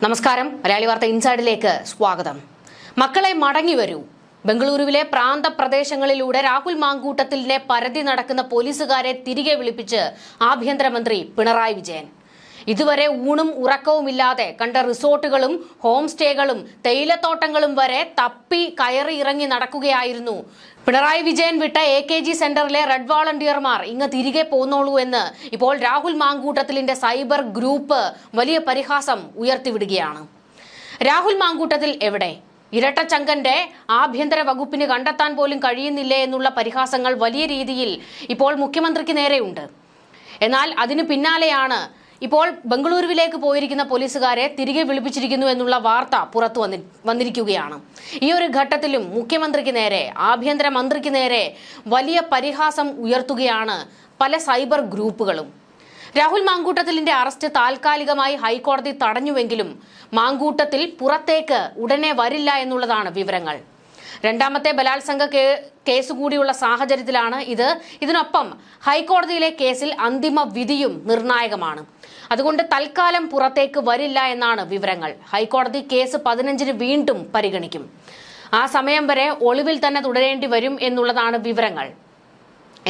നമസ്കാരം. മലയാളി വാർത്ത ഇൻസൈഡിലേക്ക് സ്വാഗതം. മക്കളെ മടങ്ങി വരൂ. ബംഗളൂരുവിലെ പ്രാന്തപ്രദേശങ്ങളിലൂടെ രാഹുൽ മാങ്കൂട്ടത്തിലിനെ പരതി നടക്കുന്ന പോലീസുകാരെ തിരികെ വിളിപ്പിച്ച് ആഭ്യന്തരമന്ത്രി പിണറായി വിജയൻ. ഇതുവരെ ഊണും ഉറക്കവുമില്ലാതെ കണ്ട റിസോർട്ടുകളും ഹോം സ്റ്റേകളും തേയിലത്തോട്ടങ്ങളും വരെ തപ്പി കയറി ഇറങ്ങി നടക്കുകയായിരുന്നു. പിണറായി വിജയൻ വിട്ട AKG സെന്ററിലെ റെഡ് വോളണ്ടിയർമാർ ഇങ്ങ് തിരികെ പോന്നോളൂ എന്ന് ഇപ്പോൾ രാഹുൽ മാങ്കൂട്ടത്തിലിന്റെ സൈബർ ഗ്രൂപ്പ് വലിയ പരിഹാസം ഉയർത്തിവിടുകയാണ്. രാഹുൽ മാങ്കൂട്ടത്തിൽ എവിടെ? ഇരട്ടച്ചങ്കന്റെ ആഭ്യന്തര വകുപ്പിന് കണ്ടെത്താൻ പോലും കഴിയുന്നില്ലേ എന്നുള്ള പരിഹാസങ്ങൾ വലിയ രീതിയിൽ ഇപ്പോൾ മുഖ്യമന്ത്രിക്ക് നേരെയുണ്ട്. എന്നാൽ അതിനു പിന്നാലെയാണ് ഇപ്പോൾ ബംഗളൂരുവിലേക്ക് പോയിരിക്കുന്ന പോലീസുകാരെ തിരികെ വിളിപ്പിച്ചിരിക്കുന്നു എന്നുള്ള വാർത്ത പുറത്തു വന്നിരിക്കുകയാണ്. ഈ ഒരു ഘട്ടത്തിലും മുഖ്യമന്ത്രിക്ക് നേരെ, ആഭ്യന്തരമന്ത്രിക്ക് നേരെ വലിയ പരിഹാസം ഉയർത്തുകയാണ് പല സൈബർ ഗ്രൂപ്പുകളും. രാഹുൽ മാങ്കൂട്ടത്തിലിന്റെ അറസ്റ്റ് താൽക്കാലികമായി ഹൈക്കോടതി തടഞ്ഞുവെങ്കിലും മാങ്കൂട്ടത്തിൽ പുറത്തേക്ക് ഉടനെ വരില്ല എന്നുള്ളതാണ് വിവരങ്ങൾ. രണ്ടാമത്തെ ബലാത്സംഗ കേസ് കൂടിയുള്ള സാഹചര്യത്തിലാണ് ഇത്. ഇതിനൊപ്പം ഹൈക്കോടതിയിലെ കേസിൽ അന്തിമ വിധിയും നിർണായകമാണ്. അതുകൊണ്ട് തൽക്കാലം പുറത്തേക്ക് വരില്ല എന്നാണ് വിവരങ്ങൾ. ഹൈക്കോടതി കേസ് 15-ന് വീണ്ടും പരിഗണിക്കും. ആ സമയം വരെ ഒളിവിൽ തന്നെ തുടരേണ്ടി വരും എന്നുള്ളതാണ് വിവരങ്ങൾ.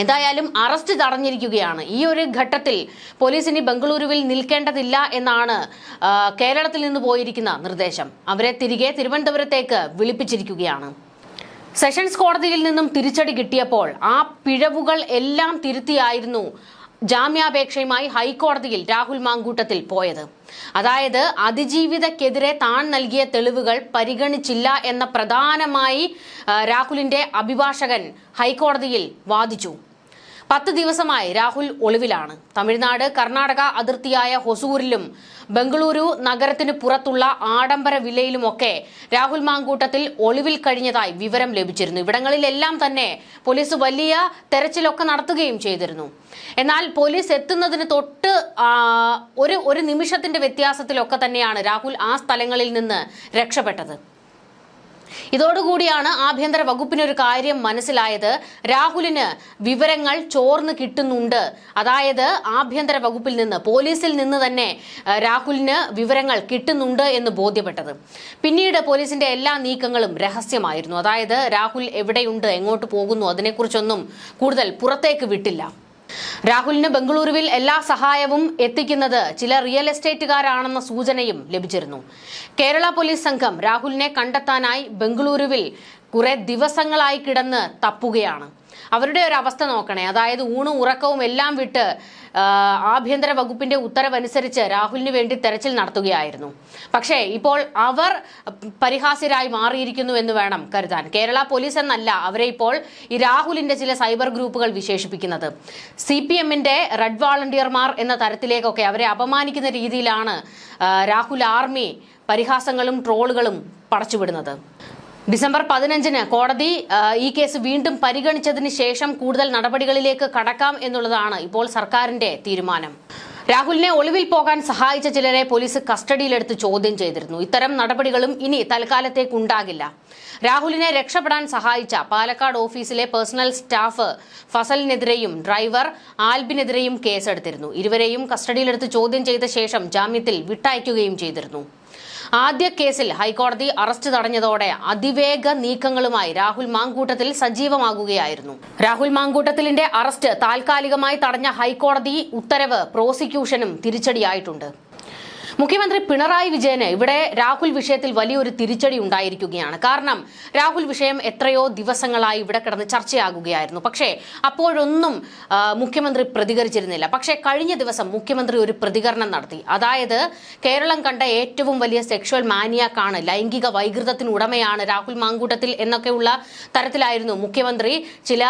എന്തായാലും അറസ്റ്റ് തടഞ്ഞിരിക്കുകയാണ്. ഈ ഒരു ഘട്ടത്തിൽ പോലീസിന് ബംഗളൂരുവിൽ നിൽക്കേണ്ടതില്ല എന്നാണ് കേരളത്തിൽ നിന്ന് പോയിരിക്കുന്ന നിർദ്ദേശം. അവരെ തിരികെ തിരുവനന്തപുരത്തേക്ക് വിളിപ്പിച്ചിരിക്കുകയാണ്. സെഷൻസ് കോടതിയിൽ നിന്നും തിരിച്ചടി കിട്ടിയപ്പോൾ ആ പിഴവുകൾ എല്ലാം തിരുത്തിയായിരുന്നു ജാമ്യാപേക്ഷയുമായി ഹൈക്കോടതിയിൽ രാഹുൽ മാങ്കൂട്ടത്തിൽ പോയത്. അതായത് അതിജീവിതക്കെതിരെ താൻ നൽകിയ തെളിവുകൾ പരിഗണിച്ചില്ല എന്ന പ്രധാനമായി രാഹുലിന്റെ അഭിഭാഷകൻ ഹൈക്കോടതിയിൽ വാദിച്ചു. 10 ദിവസമായി രാഹുൽ ഒളിവിലാണ്. തമിഴ്നാട് കർണാടക അതിർത്തിയായ ഹൊസൂരിലും ബംഗളൂരു നഗരത്തിന് പുറത്തുള്ള ആഡംബര വില്ലയിലുമൊക്കെ രാഹുൽ മാങ്കൂട്ടത്തിൽ ഒളിവിൽ കഴിഞ്ഞതായി വിവരം ലഭിച്ചിരുന്നു. ഇവിടങ്ങളിലെല്ലാം തന്നെ പോലീസ് വലിയ തെരച്ചിലൊക്കെ നടത്തുകയും ചെയ്തിരുന്നു. എന്നാൽ പോലീസ് എത്തുന്നതിന് തൊട്ട് ഒരു നിമിഷത്തിന്റെ വ്യത്യാസത്തിലൊക്കെ തന്നെയാണ് രാഹുൽ ആ സ്ഥലങ്ങളിൽ നിന്ന് രക്ഷപ്പെട്ടത്. ഇതോടുകൂടിയാണ് ആഭ്യന്തര വകുപ്പിനൊരു കാര്യം മനസ്സിലായത്. രാഹുലിന് വിവരങ്ങൾ ചോർന്ന് കിട്ടുന്നുണ്ട്. അതായത് ആഭ്യന്തര വകുപ്പിൽ നിന്ന്, പോലീസിൽ നിന്ന് തന്നെ രാഹുലിന് വിവരങ്ങൾ കിട്ടുന്നുണ്ട് എന്ന് ബോധ്യപ്പെട്ടത്. പിന്നീട് പോലീസിന്റെ എല്ലാ നീക്കങ്ങളും രഹസ്യമായിരുന്നു. അതായത് രാഹുൽ എവിടെയുണ്ട്, എങ്ങോട്ട് പോകുന്നു, അതിനെക്കുറിച്ചൊന്നും കൂടുതൽ പുറത്തേക്ക് വിട്ടില്ല. രാഹുലിന് ബംഗളൂരുവിൽ എല്ലാ സഹായവും എത്തിക്കുന്നത് ചില റിയൽ എസ്റ്റേറ്റുകാരാണെന്ന സൂചനയും ലഭിച്ചിരുന്നു. കേരള പോലീസ് സംഘം രാഹുലിനെ കണ്ടെത്താനായി ബംഗളൂരുവിൽ കുറെ ദിവസങ്ങളായി കിടന്ന് തപ്പുകയാണ്. അവരുടെ ഒരു അവസ്ഥ നോക്കണേ. അതായത് ഊണും ഉറക്കവും എല്ലാം വിട്ട് ആഭ്യന്തര വകുപ്പിന്റെ ഉത്തരവനുസരിച്ച് രാഹുലിന് വേണ്ടി തെരച്ചിൽ നടത്തുകയായിരുന്നു. പക്ഷേ ഇപ്പോൾ അവർ പരിഹാസ്യരായി മാറിയിരിക്കുന്നു എന്ന് വേണം കരുതാൻ. കേരള പോലീസ് എന്നല്ല അവരെ ഇപ്പോൾ ഈ രാഹുലിന്റെ ചില സൈബർ ഗ്രൂപ്പുകൾ വിശേഷിപ്പിക്കുന്നത്. CPMന്റെ റെഡ് വോളണ്ടിയർമാർ എന്ന തരത്തിലേക്കൊക്കെ അവരെ അപമാനിക്കുന്ന രീതിയിലാണ് രാഹുൽ ആർമി പരിഹാസങ്ങളും ട്രോളുകളും പടച്ചുവിടുന്നത്. ഡിസംബർ 15-ന് കോടതി ഈ കേസ് വീണ്ടും പരിഗണിച്ചതിന് ശേഷം കൂടുതൽ നടപടികളിലേക്ക് കടക്കാം എന്നുള്ളതാണ് ഇപ്പോൾ സർക്കാരിന്റെ തീരുമാനം. രാഹുലിനെ ഒളിവിൽ പോകാൻ സഹായിച്ച ചിലരെ പോലീസ് കസ്റ്റഡിയിലെടുത്ത് ചോദ്യം ചെയ്തിരുന്നു. ഇത്തരം നടപടികളും ഇനി തൽക്കാലത്തേക്കുണ്ടാകില്ല. രാഹുലിനെ രക്ഷപ്പെടാൻ സഹായിച്ച പാലക്കാട് ഓഫീസിലെ പേഴ്സണൽ സ്റ്റാഫ് ഫസലിനെതിരെയും ഡ്രൈവർ ആൽബിനെതിരെയും കേസെടുത്തിരുന്നു. ഇരുവരെയും കസ്റ്റഡിയിലെടുത്ത് ചോദ്യം ചെയ്ത ശേഷം ജാമ്യത്തിൽ വിട്ടയക്കുകയും ചെയ്തിരുന്നു. ആദ്യ കേസിൽ ഹൈക്കോടതി അറസ്റ്റ് തടഞ്ഞതോടെ അതിവേഗ നീക്കങ്ങളുമായി രാഹുൽ മാങ്കൂട്ടത്തിൽ സജീവമാകുകയായിരുന്നു. രാഹുൽ മാങ്കൂട്ടത്തിലിന്റെ അറസ്റ്റ് താൽക്കാലികമായി തടഞ്ഞ ഹൈക്കോടതി ഉത്തരവ് പ്രോസിക്യൂഷനും തിരിച്ചടിയായിട്ടുണ്ട്. മുഖ്യമന്ത്രി പിണറായി വിജയന് ഇവിടെ രാഹുൽ വിഷയത്തിൽ വലിയൊരു തിരിച്ചടി ഉണ്ടായിരിക്കുകയാണ്. കാരണം രാഹുൽ വിഷയം എത്രയോ ദിവസങ്ങളായി ഇവിടെ കിടന്ന് ചർച്ചയാകുകയായിരുന്നു. പക്ഷേ അപ്പോഴൊന്നും മുഖ്യമന്ത്രി പ്രതികരിച്ചിരുന്നില്ല. പക്ഷേ കഴിഞ്ഞ ദിവസം മുഖ്യമന്ത്രി ഒരു പ്രതികരണം നടത്തി. അതായത് കേരളം കണ്ട ഏറ്റവും വലിയ സെക്ഷൽ മാനിയാക്കാണ്, ലൈംഗിക വൈകൃതത്തിന് ഉടമയാണ് രാഹുൽ മാങ്കൂട്ടത്തിൽ എന്നൊക്കെയുള്ള തരത്തിലായിരുന്നു മുഖ്യമന്ത്രി ചില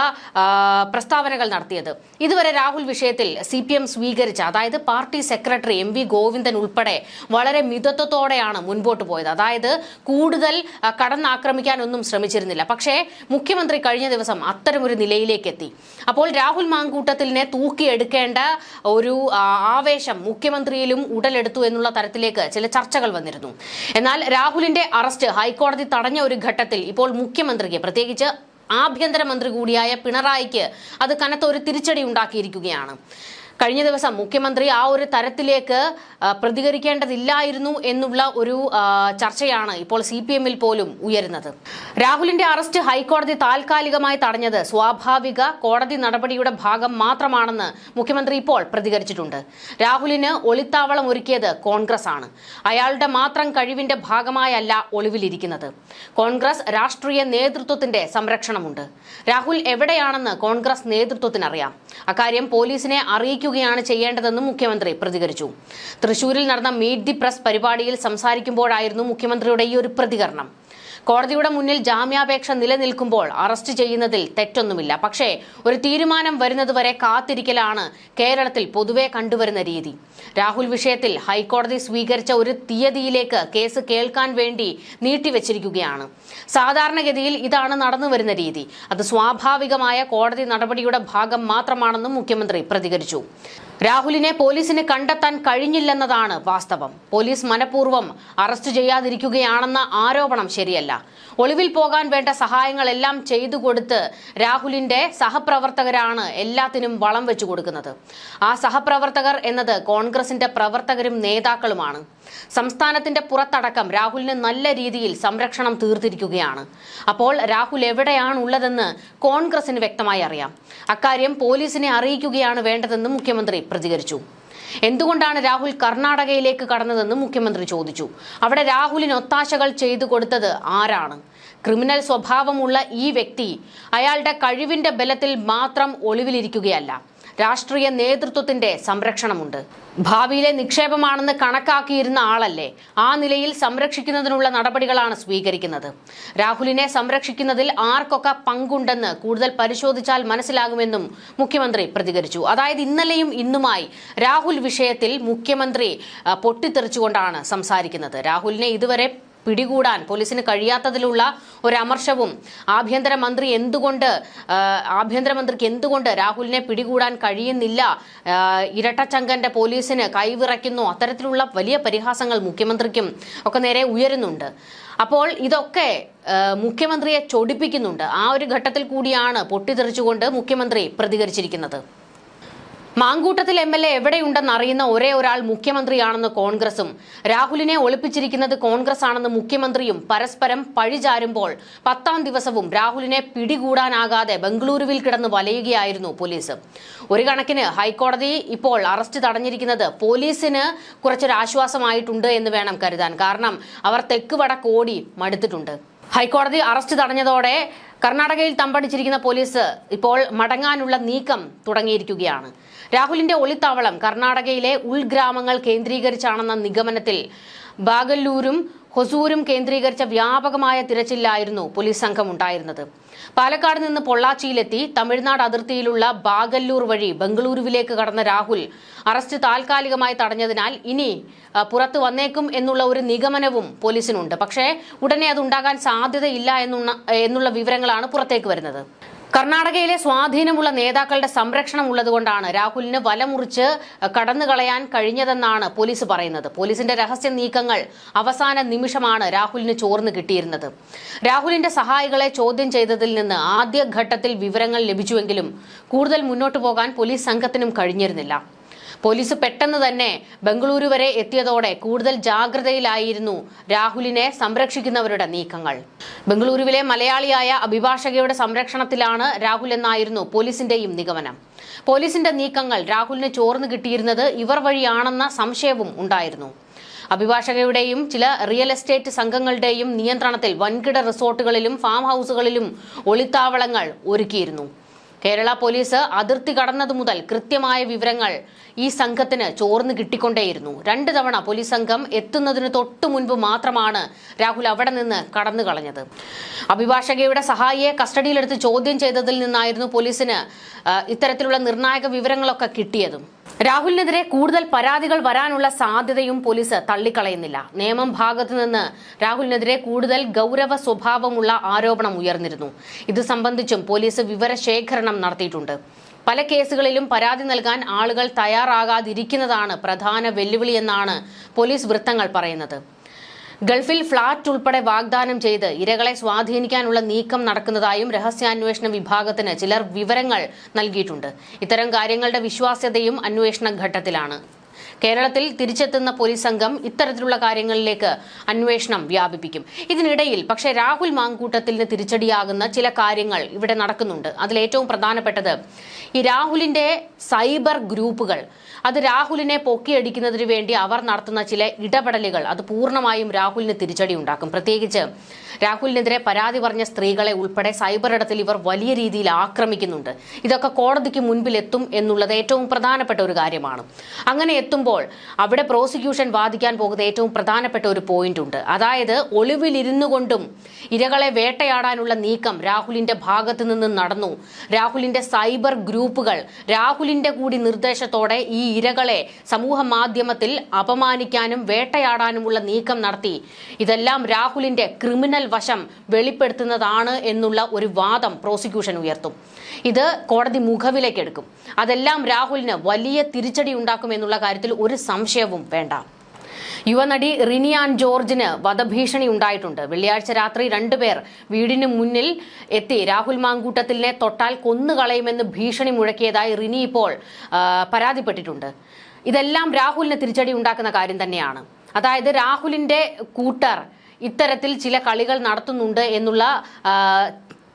പ്രസ്താവനകൾ നടത്തിയത്. ഇതുവരെ രാഹുൽ വിഷയത്തിൽ CPM സ്വീകരിച്ച, അതായത് പാർട്ടി സെക്രട്ടറി MV ഗോവിന്ദൻ ഉൾപ്പെടെ വളരെ മിതത്വത്തോടെയാണ് മുൻപോട്ട് പോയത്. അതായത് കൂടുതൽ കടന്നാക്രമിക്കാനൊന്നും ശ്രമിച്ചിരുന്നില്ല. പക്ഷേ മുഖ്യമന്ത്രി കഴിഞ്ഞ ദിവസം അത്തരമൊരു നിലയിലേക്ക് എത്തി. അപ്പോൾ രാഹുൽ മാങ്കൂട്ടത്തിലിനെ തൂക്കിയെടുക്കേണ്ട ഒരു ആവേശം മുഖ്യമന്ത്രിയിലും ഉടലെടുത്തു എന്നുള്ള തരത്തിലേക്ക് ചില ചർച്ചകൾ വന്നിരുന്നു. എന്നാൽ രാഹുലിന്റെ അറസ്റ്റ് ഹൈക്കോടതി തടഞ്ഞ ഒരു ഘട്ടത്തിൽ ഇപ്പോൾ മുഖ്യമന്ത്രിക്ക്, പ്രത്യേകിച്ച് ആഭ്യന്തരമന്ത്രി കൂടിയായ പിണറായിക്ക് അത് കനത്ത ഒരു തിരിച്ചടി ഉണ്ടാക്കിയിരിക്കുകയാണ്. കഴിഞ്ഞ ദിവസം മുഖ്യമന്ത്രി ആ ഒരു തരത്തിലേക്ക് പ്രതികരിക്കേണ്ടതില്ലായിരുന്നു എന്നുള്ള ഒരു ചർച്ചയാണ് ഇപ്പോൾ CPM-ൽ പോലും ഉയരുന്നത്. രാഹുലിന്റെ അറസ്റ്റ് ഹൈക്കോടതി താൽക്കാലികമായി തടഞ്ഞത് സ്വാഭാവിക കോടതി നടപടിയുടെ ഭാഗം മാത്രമാണെന്ന് മുഖ്യമന്ത്രി ഇപ്പോൾ പ്രതികരിച്ചിട്ടുണ്ട്. രാഹുലിന് ഒളിത്താവളം ഒരുക്കിയത് കോൺഗ്രസ് ആണ്. അയാളുടെ മാത്രം കഴിവിന്റെ ഭാഗമായല്ല ഒളിവിലിരിക്കുന്നത്. കോൺഗ്രസ് രാഷ്ട്രീയ നേതൃത്വത്തിന്റെ സംരക്ഷണമുണ്ട്. രാഹുൽ എവിടെയാണെന്ന് കോൺഗ്രസ് നേതൃത്വത്തിനറിയാം. അക്കാര്യം പോലീസിനെ അറിയിക്കുകയാണ് ചെയ്യേണ്ടതെന്നും മുഖ്യമന്ത്രി പ്രതികരിച്ചു. തൃശൂരിൽ നടന്ന മീറ്റ് ദി പ്രസ് പരിപാടിയിൽ സംസാരിക്കുമ്പോഴായിരുന്നു മുഖ്യമന്ത്രിയുടെ ഈ ഒരു പ്രതികരണം. കോടതിയുടെ മുന്നിൽ ജാമ്യാപേക്ഷ നിലനിൽക്കുമ്പോൾ അറസ്റ്റ് ചെയ്യുന്നതിൽ തെറ്റൊന്നുമില്ല. പക്ഷേ ഒരു തീരുമാനം വരുന്നതുവരെ കാത്തിരിക്കലാണ് കേരളത്തിൽ പൊതുവെ കണ്ടുവരുന്ന രീതി. രാഹുൽ വിഷയത്തിൽ ഹൈക്കോടതി സ്വീകരിച്ച ഒരു തീയതിയിലേക്ക് കേസ് കേൾക്കാൻ വേണ്ടി നീട്ടിവെച്ചിരിക്കുകയാണ്. സാധാരണഗതിയിൽ ഇതാണ് നടന്നുവരുന്ന രീതി. അത് സ്വാഭാവികമായ കോടതി നടപടിയുടെ ഭാഗം മാത്രമാണെന്നും മുഖ്യമന്ത്രി പ്രതികരിച്ചു. രാഹുലിനെ പോലീസിന് കണ്ടെത്താൻ കഴിഞ്ഞില്ലെന്നതാണ് വാസ്തവം. പോലീസ് മനഃപൂർവ്വം അറസ്റ്റ് ചെയ്യാതിരിക്കുകയാണെന്ന ആരോപണം ശരിയല്ല. ഒളിവിൽ പോകാൻ വേണ്ട സഹായങ്ങളെല്ലാം ചെയ്തു കൊടുത്ത് രാഹുലിന്റെ സഹപ്രവർത്തകരാണ് എല്ലാത്തിനും വളം വെച്ചു കൊടുക്കുന്നത്. ആ സഹപ്രവർത്തകർ എന്നത് കോൺഗ്രസിന്റെ പ്രവർത്തകരും നേതാക്കളുമാണ്. സംസ്ഥാനത്തിന്റെ പുറത്തടക്കം രാഹുലിന് നല്ല രീതിയിൽ സംരക്ഷണം തീർത്തിരിക്കുകയാണ്. അപ്പോൾ രാഹുൽ എവിടെയാണുള്ളതെന്ന് കോൺഗ്രസിന് വ്യക്തമായി അറിയാം. അക്കാര്യം പോലീസിനെ അറിയിക്കുകയാണ് വേണ്ടതെന്ന് മുഖ്യമന്ത്രി പ്രതികരിച്ചു. എന്തുകൊണ്ടാണ് രാഹുൽ കർണാടകയിലേക്ക് കടന്നതെന്ന് മുഖ്യമന്ത്രി ചോദിച്ചു. അവിടെ രാഹുലിന് ഒത്താശകൾ ചെയ്തു കൊടുത്തത് ആരാണ്? ക്രിമിനൽ സ്വഭാവമുള്ള ഈ വ്യക്തി അയാളുടെ കഴിവിന്റെ ബലത്തിൽ മാത്രം ഒളിവിലിരിക്കുകയല്ല. രാഷ്ട്രീയ നേതൃത്വത്തിന്റെ സംരക്ഷണമുണ്ട്. ഭാവിയിലെ നിക്ഷേപമാണെന്ന് കണക്കാക്കിയിരുന്ന ആളല്ലേ. ആ നിലയിൽ സംരക്ഷിക്കുന്നതിനുള്ള നടപടികളാണ് സ്വീകരിക്കുന്നത്. രാഹുലിനെ സംരക്ഷിക്കുന്നതിൽ ആർക്കൊക്കെ പങ്കുണ്ടെന്ന് കൂടുതൽ പരിശോധിച്ചാൽ മനസ്സിലാകുമെന്നും മുഖ്യമന്ത്രി പ്രതികരിച്ചു. അതായത് ഇന്നലെയും ഇന്നുമായി രാഹുൽ വിഷയത്തിൽ മുഖ്യമന്ത്രി പൊട്ടിത്തെറിച്ചുകൊണ്ടാണ് സംസാരിക്കുന്നത്. രാഹുലിനെ ഇതുവരെ പിടികൂടാൻ പോലീസിന് കഴിയാത്തതിലുള്ള ഒരു അമർഷവും ആഭ്യന്തരമന്ത്രിക്ക് എന്തുകൊണ്ട് രാഹുലിനെ പിടികൂടാൻ കഴിയുന്നില്ല, ഇരട്ടച്ചങ്കന്റെ പോലീസിന് കൈവിറയ്ക്കുന്നു, അത്തരത്തിലുള്ള വലിയ പരിഹാസങ്ങൾ മുഖ്യമന്ത്രിക്കും ഒക്കെ നേരെ ഉയരുന്നുണ്ട്. അപ്പോൾ ഇതൊക്കെ മുഖ്യമന്ത്രിയെ ചൊടിപ്പിക്കുന്നുണ്ട്. ആ ഒരു ഘട്ടത്തിൽ കൂടിയാണ് പൊട്ടിത്തെറിച്ചുകൊണ്ട് മുഖ്യമന്ത്രി പ്രതികരിച്ചിരിക്കുന്നത്. മാങ്കൂട്ടത്തിൽ MLA എവിടെയുണ്ടെന്ന് അറിയുന്ന ഒരേ ഒരാൾ മുഖ്യമന്ത്രിയാണെന്ന് കോൺഗ്രസും രാഹുലിനെ ഒളിപ്പിച്ചിരിക്കുന്നത് കോൺഗ്രസ് ആണെന്ന് മുഖ്യമന്ത്രിയും പരസ്പരം പഴിചാരുമ്പോൾ 10ാം ദിവസവും രാഹുലിനെ പിടികൂടാനാകാതെ ബംഗളൂരുവിൽ കിടന്ന് വലയുകയായിരുന്നു പോലീസ്. ഒരു കണക്കിന് ഹൈക്കോടതി ഇപ്പോൾ അറസ്റ്റ് തടഞ്ഞിരിക്കുന്നത് പോലീസിന് കുറച്ചൊരു ആശ്വാസമായിട്ടുണ്ട് എന്ന് വേണം കരുതാൻ. കാരണം അവർ തെക്ക് വടക്ക് ഓടി മടുത്തിട്ടുണ്ട്. ഹൈക്കോടതി അറസ്റ്റ് തടഞ്ഞതോടെ കർണാടകയിൽ തമ്പടിച്ചിരിക്കുന്ന പോലീസ് ഇപ്പോൾ മടങ്ങാനുള്ള നീക്കം തുടങ്ങിയിരിക്കുകയാണ്. രാഹുലിന്റെ ഒളിത്താവളം കർണാടകയിലെ ഉൾഗ്രാമങ്ങൾ കേന്ദ്രീകരിച്ചാണെന്ന നിഗമനത്തിൽ ബാഗല്ലൂരും ഹൊസൂരും കേന്ദ്രീകരിച്ച വ്യാപകമായ തിരച്ചിലായിരുന്നു പോലീസ് സംഘം ഉണ്ടായിരുന്നത്. പാലക്കാട് നിന്ന് പൊള്ളാച്ചിയിലെത്തി തമിഴ്നാട് അതിർത്തിയിലുള്ള ബാഗല്ലൂർ വഴി ബംഗളൂരുവിലേക്ക് കടന്ന രാഹുൽ അറസ്റ്റ് താൽക്കാലികമായി തടഞ്ഞതിനാൽ ഇനി പുറത്തു വന്നേക്കും എന്നുള്ള ഒരു നിഗമനവും പോലീസിനുണ്ട്. പക്ഷേ ഉടനെ അതുണ്ടാകാൻ സാധ്യതയില്ല എന്നുള്ള വിവരങ്ങളാണ് പുറത്തേക്ക് വരുന്നത്. കർണാടകയിലെ സ്വാധീനമുള്ള നേതാക്കളുടെ സംരക്ഷണം ഉള്ളതുകൊണ്ടാണ് രാഹുലിന് വലമുറിച്ച് കടന്നുകളയാൻ കഴിഞ്ഞതെന്നാണ് പോലീസ് പറയുന്നത്. പോലീസിന്റെ രഹസ്യ നീക്കങ്ങൾ അവസാന നിമിഷമാണ് രാഹുലിന് ചോർന്നു കിട്ടിയിരുന്നത്. രാഹുലിന്റെ സഹായികളെ ചോദ്യം ചെയ്തതിൽ നിന്ന് ആദ്യഘട്ടത്തിൽ വിവരങ്ങൾ ലഭിച്ചുവെങ്കിലും കൂടുതൽ മുന്നോട്ടു പോകാൻ പോലീസ് സംഘത്തിനും കഴിഞ്ഞിരുന്നില്ല. പോലീസ് പെട്ടെന്ന് തന്നെ ബംഗളൂരു വരെ എത്തിയതോടെ കൂടുതൽ ജാഗ്രതയിലായിരുന്നു രാഹുലിനെ സംരക്ഷിക്കുന്നവരുടെ നീക്കങ്ങൾ. ബംഗളൂരുവിലെ മലയാളിയായ അഭിഭാഷകയുടെ സംരക്ഷണത്തിലാണ് രാഹുൽ എന്നായിരുന്നു പോലീസിന്റെയും നിഗമനം. പോലീസിന്റെ നീക്കങ്ങൾ രാഹുലിന് ചോർന്നു കിട്ടിയിരുന്നത് ഇവർ വഴിയാണെന്ന സംശയവും ഉണ്ടായിരുന്നു. അഭിഭാഷകയുടെയും ചില റിയൽ എസ്റ്റേറ്റ് സംഘങ്ങളുടെയും നിയന്ത്രണത്തിൽ വൻകിട റിസോർട്ടുകളിലും ഫാം ഹൌസുകളിലും ഒളിത്താവളങ്ങൾ ഒരുക്കിയിരുന്നു. കേരള പോലീസ് അതിർത്തി കടന്നതു മുതൽ കൃത്യമായ വിവരങ്ങൾ ഈ സംഘത്തിന് ചോർന്നു കിട്ടിക്കൊണ്ടേയിരുന്നു. 2 തവണ പോലീസ് സംഘം എത്തുന്നതിന് തൊട്ടു മുൻപ് മാത്രമാണ് രാഹുൽ അവിടെ നിന്ന് കടന്നു കളഞ്ഞത്. അഭിഭാഷകയുടെ സഹായിയെ കസ്റ്റഡിയിലെടുത്ത് ചോദ്യം ചെയ്തതിൽ നിന്നായിരുന്നു പോലീസിന് ഇത്തരത്തിലുള്ള നിർണായക വിവരങ്ങളൊക്കെ കിട്ടിയതും. രാഹുലിനെതിരെ കൂടുതൽ പരാതികൾ വരാനുള്ള സാധ്യതയും പോലീസ് തള്ളിക്കളയുന്നില്ല. നിയമം ഭാഗത്തു നിന്ന് രാഹുലിനെതിരെ കൂടുതൽ ഗൗരവ സ്വഭാവമുള്ള ആരോപണം ഉയർന്നിരുന്നു. ഇത് സംബന്ധിച്ചും പോലീസ് വിവരശേഖരണം നടത്തിയിട്ടുണ്ട്. പല കേസുകളിലും പരാതി നൽകാൻ ആളുകൾ തയ്യാറാകാതിരിക്കുന്നതാണ് പ്രധാന വെല്ലുവിളിയെന്നാണ് പോലീസ് വൃത്തങ്ങൾ പറയുന്നത്. ഗൾഫിൽ ഫ്ളാറ്റ് ഉൾപ്പെടെ വാഗ്ദാനം ചെയ്ത് ഇരകളെ സ്വാധീനിക്കാനുള്ള നീക്കം നടക്കുന്നതായും രഹസ്യാന്വേഷണ വിഭാഗത്തിന് ചിലർ വിവരങ്ങൾ നൽകിയിട്ടുണ്ട്. ഇത്തരം കാര്യങ്ങളുടെ വിശ്വാസ്യതയും അന്വേഷണ ഘട്ടത്തിലാണ്. കേരളത്തിൽ തിരിച്ചെത്തുന്ന പോലീസ് സംഘം ഇത്തരത്തിലുള്ള കാര്യങ്ങളിലേക്ക് അന്വേഷണം വ്യാപിപ്പിക്കും. ഇതിനിടയിൽ പക്ഷേ രാഹുൽ മാങ്കൂട്ടത്തിന് തിരിച്ചടിയാകുന്ന ചില കാര്യങ്ങൾ ഇവിടെ നടക്കുന്നുണ്ട്. അതിലേറ്റവും പ്രധാനപ്പെട്ടത് ഈ രാഹുലിന്റെ സൈബർ ഗ്രൂപ്പുകൾ, അത് രാഹുലിനെ പൊക്കിയടിക്കുന്നതിന് വേണ്ടി അവർ നടത്തുന്ന ചില ഇടപെടലുകൾ അത് പൂർണ്ണമായും രാഹുലിന് തിരിച്ചടി ഉണ്ടാക്കും. പ്രത്യേകിച്ച് രാഹുലിനെതിരെ പരാതി പറഞ്ഞ സ്ത്രീകളെ ഉൾപ്പെടെ സൈബർ ഇടത്തിൽ ഇവർ വലിയ രീതിയിൽ ആക്രമിക്കുന്നുണ്ട്. ഇതൊക്കെ കോടതിക്ക് മുൻപിൽ എത്തും എന്നുള്ളത് ഏറ്റവും പ്രധാനപ്പെട്ട ഒരു കാര്യമാണ്. അങ്ങനെ എത്തുമ്പോൾ അവിടെ പ്രോസിക്യൂഷൻ വാദിക്കാൻ പോകുന്ന ഏറ്റവും പ്രധാനപ്പെട്ട ഒരു പോയിന്റ് ഉണ്ട്. അതായത് ഒളിവിലിരുന്നു കൊണ്ടും ഇരകളെ വേട്ടയാടാനുള്ള നീക്കം രാഹുലിന്റെ ഭാഗത്തു നിന്ന് നടന്നു. രാഹുലിന്റെ സൈബർ ഗ്രൂപ്പുകൾ രാഹുലിന്റെ കൂടി നിർദ്ദേശത്തോടെ ഈ ഇരകളെ സമൂഹ മാധ്യമത്തിൽ അപമാനിക്കാനും വേട്ടയാടാനുമുള്ള നീക്കം നടത്തി. ഇതെല്ലാം രാഹുലിന്റെ ക്രിമിനൽ വശം വെളിപ്പെടുത്തുന്നതാണ് എന്നുള്ള ഒരു വാദം പ്രോസിക്യൂഷൻ ഉയർത്തും. ഇത് കോടതി മുഖവിലേക്ക് എടുക്കും. അതെല്ലാം രാഹുലിന് വലിയ തിരിച്ചടി ഉണ്ടാക്കും എന്നുള്ള കാര്യത്തിൽ ഒരു സംശയവും വേണ്ട. യുവനടി റിനി ആൻ ജോർജിന് വധഭീഷണി ഉണ്ടായിട്ടുണ്ട്. വെള്ളിയാഴ്ച രാത്രി 2 പേർ വീടിന് മുന്നിൽ എത്തി രാഹുൽ മാങ്കൂട്ടത്തിലിനെ തൊട്ടാൽ കൊന്നുകളയുമെന്ന് ഭീഷണി മുഴക്കിയതായി റിനി ഇപ്പോൾ പരാതിപ്പെട്ടിട്ടുണ്ട്. ഇതെല്ലാം രാഹുലിന് തിരിച്ചടി ഉണ്ടാക്കുന്ന കാര്യം തന്നെയാണ്. അതായത് രാഹുലിന്റെ കൂട്ടർ ഇത്തരത്തിൽ ചില കളികൾ നടത്തുന്നുണ്ട് എന്നുള്ള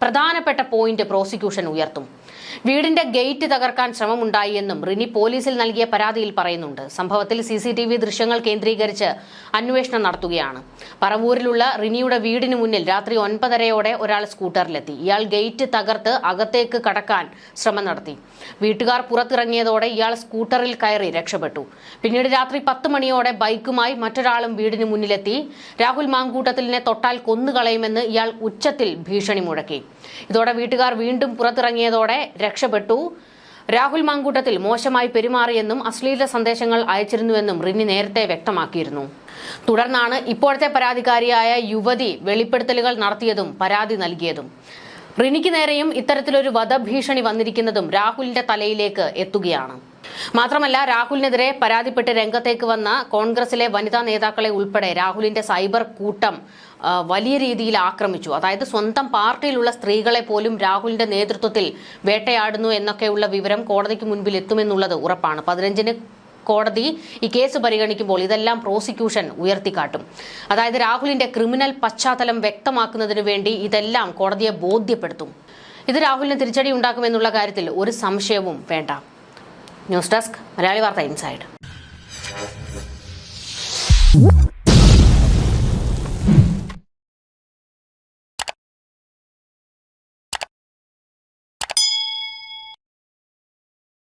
പ്രധാനപ്പെട്ട പോയിന്റ് പ്രോസിക്യൂഷൻ ഉയർത്തും. വീടിന്റെ ഗേറ്റ് തകർക്കാൻ ശ്രമമുണ്ടായി എന്നും റിനി പോലീസിൽ നൽകിയ പരാതിയിൽ പറയുന്നുണ്ട്. സംഭവത്തിൽ CCTV ദൃശ്യങ്ങൾ കേന്ദ്രീകരിച്ച് അന്വേഷണം നടത്തുകയാണ്. പറവൂരിലുള്ള റിനിയുടെ വീടിന് മുന്നിൽ രാത്രി 9:30-ഓടെ ഒരാൾ സ്കൂട്ടറിലെത്തി. ഇയാൾ ഗേറ്റ് തകർത്ത് അകത്തേക്ക് കടക്കാൻ ശ്രമം നടത്തി. വീട്ടുകാർ പുറത്തിറങ്ങിയതോടെ ഇയാൾ സ്കൂട്ടറിൽ കയറി രക്ഷപ്പെട്ടു. പിന്നീട് രാത്രി 10 മണിയോടെ ബൈക്കുമായി മറ്റൊരാളും വീടിന് മുന്നിലെത്തി. രാഹുൽ മാങ്കൂട്ടത്തിലിനെ തൊട്ടാൽ കൊന്നുകളയുമെന്ന് ഇയാൾ ഉച്ചത്തിൽ ഭീഷണി മുഴക്കി. ഇതോടെ വീട്ടുകാർ വീണ്ടും പുറത്തിറങ്ങിയതോടെ രക്ഷപ്പെട്ടു. രാഹുൽ മാങ്കൂട്ടത്തിൽ മോശമായി പെരുമാറിയെന്നും അശ്ലീല സന്ദേശങ്ങൾ അയച്ചിരുന്നുവെന്നും റിനി നേരത്തെ വ്യക്തമാക്കിയിരുന്നു. തുടർന്നാണ് ഇപ്പോഴത്തെ പരാതിക്കാരിയായ യുവതി വെളിപ്പെടുത്തലുകൾ നടത്തിയതും പരാതി നൽകിയതും. റിനിക്ക് നേരെയും ഇത്തരത്തിലൊരു വധഭീഷണി വന്നിരിക്കുന്നതും രാഹുലിന്റെ തലയിലേക്ക് എത്തുകയാണ്. മാത്രമല്ല, രാഹുലിനെതിരെ പരാതിപ്പെട്ട് രംഗത്തേക്ക് വന്ന കോൺഗ്രസിലെ വനിതാ നേതാക്കളെ ഉൾപ്പെടെ രാഹുലിന്റെ സൈബർ കൂട്ടം വലിയ രീതിയിൽ ആക്രമിച്ചു. അതായത് സ്വന്തം പാർട്ടിയിലുള്ള സ്ത്രീകളെ പോലും രാഹുലിന്റെ നേതൃത്വത്തിൽ വേട്ടയാടുന്നു എന്നൊക്കെയുള്ള വിവരം കോടതിക്ക് മുൻപിൽ എത്തുമെന്നുള്ളത് ഉറപ്പാണ്. 15-ന് കോടതി ഈ കേസ് പരിഗണിക്കുമ്പോൾ ഇതെല്ലാം പ്രോസിക്യൂഷൻ ഉയർത്തിക്കാട്ടും. അതായത് രാഹുലിന്റെ ക്രിമിനൽ പശ്ചാത്തലം വ്യക്തമാക്കുന്നതിന് വേണ്ടി ഇതെല്ലാം കോടതിയെ ബോധ്യപ്പെടുത്തും. ഇത് രാഹുലിന് തിരിച്ചടി ഉണ്ടാക്കുമെന്നുള്ള കാര്യത്തിൽ ഒരു സംശയവും വേണ്ട. ന്യൂസ് ഡെസ്ക്, മലയാളി വാർത്ത ഇൻസൈഡ്.